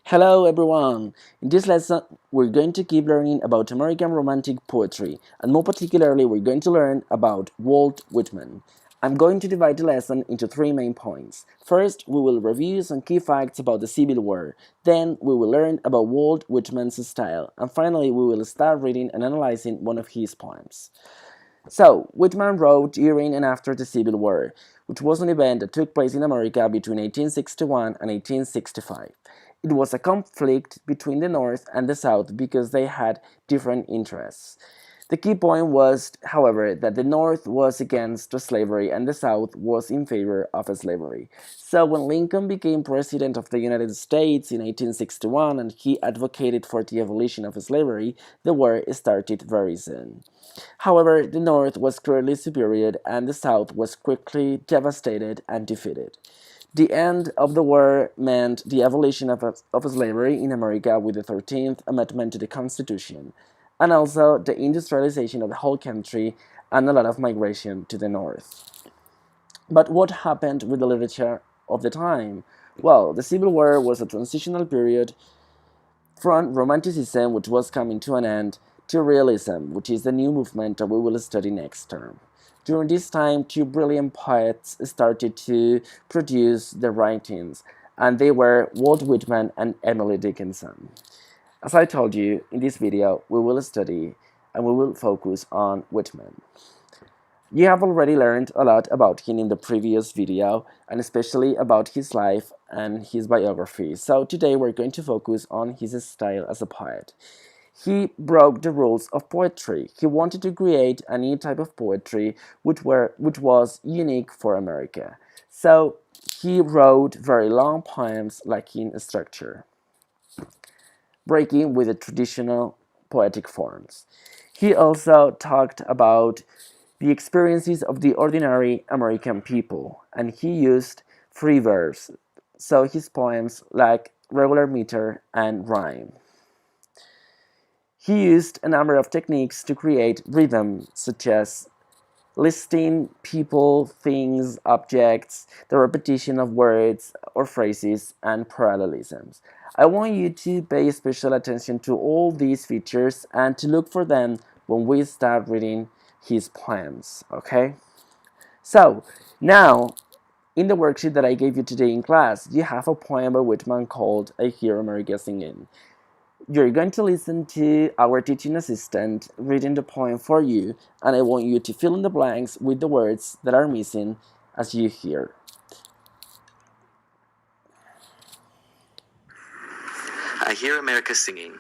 Hello everyone! In this lesson, we're going to keep learning about American Romantic poetry, and more particularly, we're going to learn about Walt Whitman. I'm going to divide the lesson into three main points. First, we will review some key facts about the Civil War. Then, we will learn about Walt Whitman's style. And finally, we will start reading and analyzing one of his poems. So, Whitman wrote during and after the Civil War, which was an event that took place in America between 1861 and 1865. It was a conflict between the North and the South because they had different interests. The key point was, however, that the North was against slavery and the South was in favor of slavery. So when Lincoln became President of the United States in 1861 and he advocated for the abolition of slavery, the war started very soon. However, the North was clearly superior and the South was quickly devastated and defeated. The end of the war meant the abolition of slavery in America with the 13th Amendment to the Constitution, and also the industrialization of the whole country and a lot of migration to the North. But what happened with the literature of the time? Well, the Civil War was a transitional period from Romanticism, which was coming to an end, to Realism, which is the new movement that we will study next term. During this time, two brilliant poets started to produce their writings, and they were Walt Whitman and Emily Dickinson. As I told you, in this video, we will study and we will focus on Whitman. You have already learned a lot about him in the previous video, and especially about his life and his biography. So today we're going to focus on his style as a poet. He broke the rules of poetry. He wanted to create a new type of poetry which was unique for America. So he wrote very long poems lacking structure, breaking with the traditional poetic forms. He also talked about the experiences of the ordinary American people, and he used free verse, so his poems lack regular meter and rhyme. He used a number of techniques to create rhythm, such as listing people, things, objects, the repetition of words or phrases, and parallelisms. I want you to pay special attention to all these features and to look for them when we start reading his poems, okay? So, now, in the worksheet that I gave you today in class, you have a poem by Whitman called I Hear America Singing. You're going to listen to our teaching assistant reading the poem for you, and I want you to fill in the blanks with the words that are missing as you hear. I hear America singing,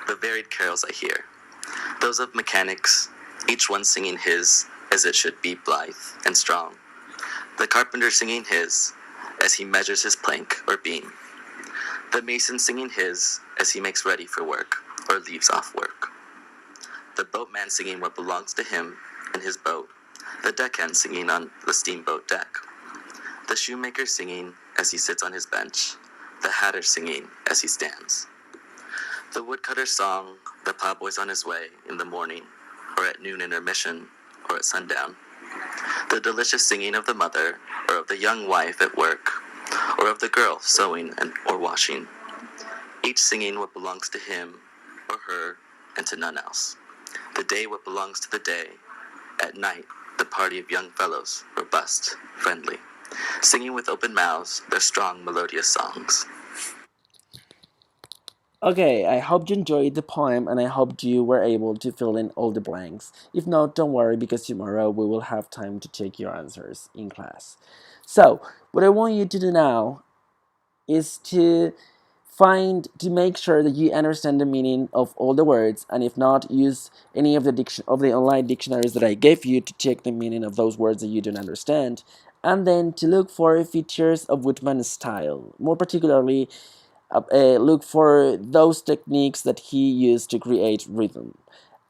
the varied carols I hear, those of mechanics, each one singing his, as it should be blithe and strong, the carpenter singing his, as he measures his plank or beam, the mason singing his, as he makes ready for work or leaves off work, the boatman singing what belongs to him and his boat, the deckhand singing on the steamboat deck, the shoemaker singing as he sits on his bench, the hatter singing as he stands, the woodcutter's song, the plowboy's on his way in the morning, or at noon intermission, or at sundown, the delicious singing of the mother, or of the young wife at work, or of the girl sewing or washing, each singing what belongs to him or her and to none else, the day what belongs to the day, at night the party of young fellows, robust, friendly, singing with open mouths their strong melodious songs. Okay, I hope you enjoyed the poem and I hope you were able to fill in all the blanks. If not, don't worry because tomorrow we will have time to check your answers in class. So, what I want you to do now is to make sure that you understand the meaning of all the words, and if not, use any of the online dictionaries that I gave you to check the meaning of those words that you don't understand, and then to look for features of Whitman's style, more particularly look for those techniques that he used to create rhythm.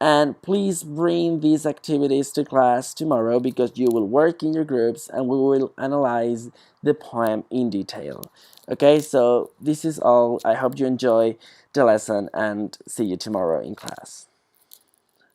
And please bring these activities to class tomorrow because you will work in your groups and we will analyze the poem in detail. Okay, so this is all. I hope you enjoy the lesson and see you tomorrow in class.